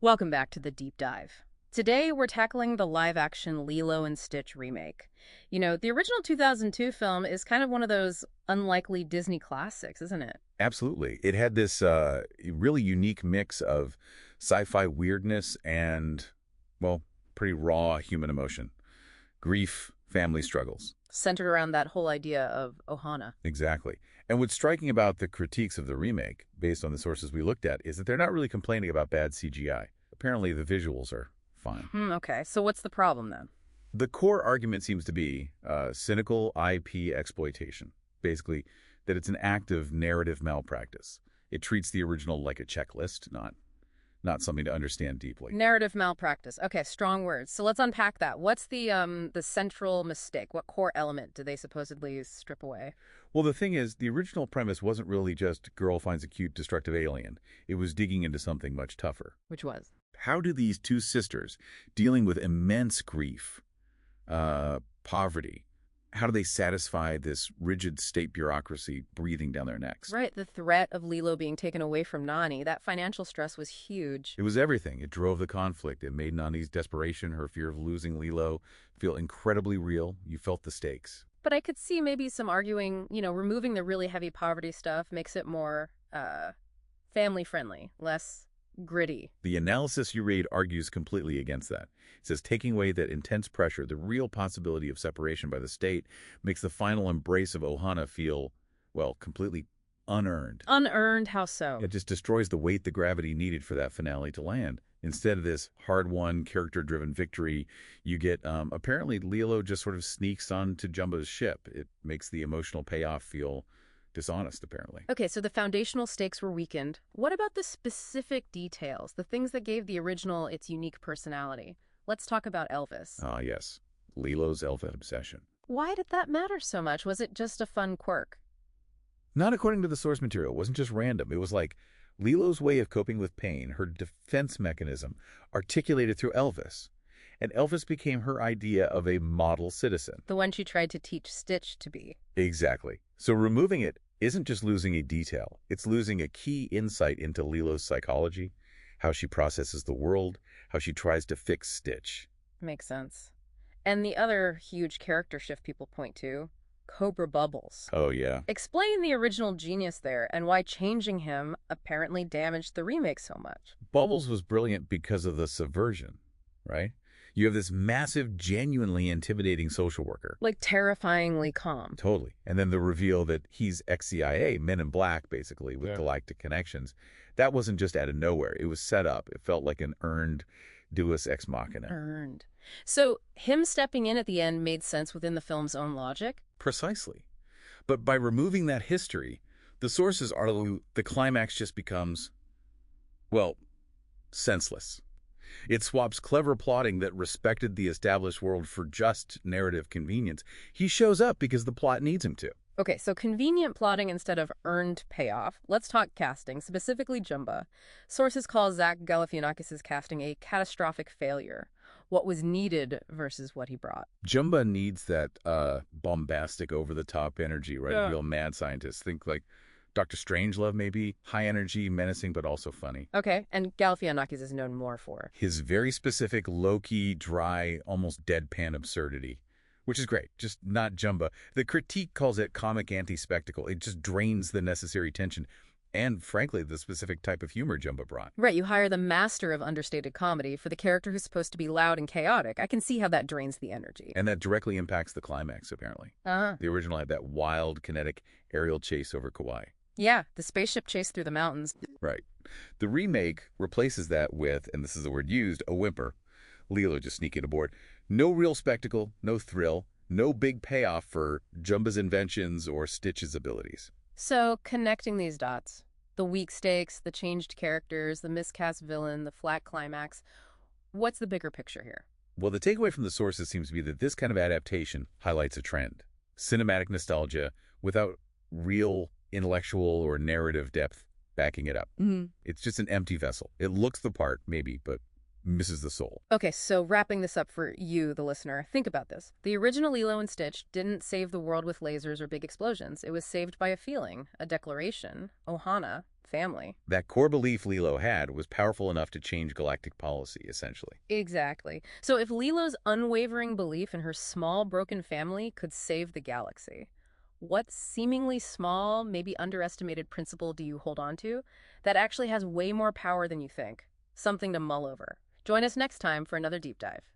Welcome back to the deep dive. Today, we're tackling the live-action Lilo and Stitch remake. You know, the original 2002 film is kind of one of those unlikely Disney classics, isn't it? Absolutely. It had this really unique mix of sci-fi weirdness and, well, pretty raw human emotion. Grief, family struggles. Centered around that whole idea of Ohana. Exactly. And what's striking about the critiques of the remake, based on the sources we looked at, is that they're not really complaining about bad CGI. Apparently, the visuals are fine. Okay, so what's the problem then? The core argument seems to be cynical IP exploitation. Basically, that it's an act of narrative malpractice. It treats the original like a checklist, not something to understand deeply. Narrative malpractice. Okay, strong words. So let's unpack that. What's the central mistake? What core element do they supposedly strip away? Well, the thing is, the original premise wasn't really just girl finds a cute, destructive alien. It was digging into something much tougher. Which was? How do these two sisters, dealing with immense grief, poverty, how do they satisfy this rigid state bureaucracy breathing down their necks? Right, the threat of Lilo being taken away from Nani, that financial stress was huge. It was everything. It drove the conflict. It made Nani's desperation, her fear of losing Lilo, feel incredibly real. You felt the stakes. But I could see maybe some arguing, removing the really heavy poverty stuff makes it more family-friendly, less gritty. The analysis you read argues completely against that. It says taking away that intense pressure, the real possibility of separation by the state, makes the final embrace of Ohana feel, well, completely unearned. Unearned? How so? It just destroys the weight, the gravity needed for that finale to land. Instead of this hard-won, character-driven victory, you get, apparently, Lilo just sort of sneaks onto Jumba's ship. It makes the emotional payoff feel dishonest, apparently. Okay, so the foundational stakes were weakened. What about the specific details, the things that gave the original its unique personality? Let's talk about Elvis. Ah, yes. Lilo's Elvis obsession. Why did that matter so much? Was it just a fun quirk? Not according to the source material. It wasn't just random. It was like Lilo's way of coping with pain, her defense mechanism, articulated through Elvis. And Elvis became her idea of a model citizen. The one she tried to teach Stitch to be. Exactly. So removing it isn't just losing a detail. It's losing a key insight into Lilo's psychology, how she processes the world, how she tries to fix Stitch. Makes sense. And the other huge character shift people point to, Cobra Bubbles. Oh, yeah. Explain the original genius there and why changing him apparently damaged the remake so much. Bubbles was brilliant because of the subversion, right? You have this massive, genuinely intimidating social worker. Like terrifyingly calm. Totally. And then the reveal that he's ex-CIA, Men in Black, basically, with galactic connections. That wasn't just out of nowhere. It was set up. It felt like an earned deus ex machina. Earned. So him stepping in at the end made sense within the film's own logic? Precisely. But by removing that history, the sources argue the climax just becomes, well, senseless. It swaps clever plotting that respected the established world for just narrative convenience. He shows up because the plot needs him to. Okay, so convenient plotting instead of earned payoff. Let's talk casting, specifically Jumba. Sources call Zach Galifianakis' casting a catastrophic failure. What was needed versus what he brought. Jumba needs that bombastic, over-the-top energy, right? Yeah. Real mad scientist. Think like Dr. Strangelove, maybe. High energy, menacing, but also funny. Okay, and Galifianakis is known more for his very specific, low-key, dry, almost deadpan absurdity, which is great, just not Jumba. The critique calls it comic anti-spectacle. It just drains the necessary tension and, frankly, the specific type of humor Jumba brought. Right, you hire the master of understated comedy for the character who's supposed to be loud and chaotic. I can see how that drains the energy. And that directly impacts the climax, apparently. The original had that wild, kinetic aerial chase over Kauai. Yeah, the spaceship chase through the mountains. Right. The remake replaces that with, and this is the word used, a whimper. Lilo just sneaking aboard. No real spectacle, no thrill, no big payoff for Jumba's inventions or Stitch's abilities. So, connecting these dots, the weak stakes, the changed characters, the miscast villain, the flat climax, what's the bigger picture here? Well, the takeaway from the sources seems to be that this kind of adaptation highlights a trend. Cinematic nostalgia without real intellectual or narrative depth backing it up. It's just an empty vessel. It looks the part, maybe, but misses the soul. Okay, so wrapping this up for you, the listener, think about this. The original Lilo and Stitch didn't save the world with lasers or big explosions. It was saved by a feeling, a declaration, Ohana, family. That core belief Lilo had was powerful enough to change galactic policy, essentially. Exactly. So if Lilo's unwavering belief in her small, broken family could save the galaxy, what seemingly small, maybe underestimated principle do you hold on to that actually has way more power than you think? Something to mull over. Join us next time for another deep dive.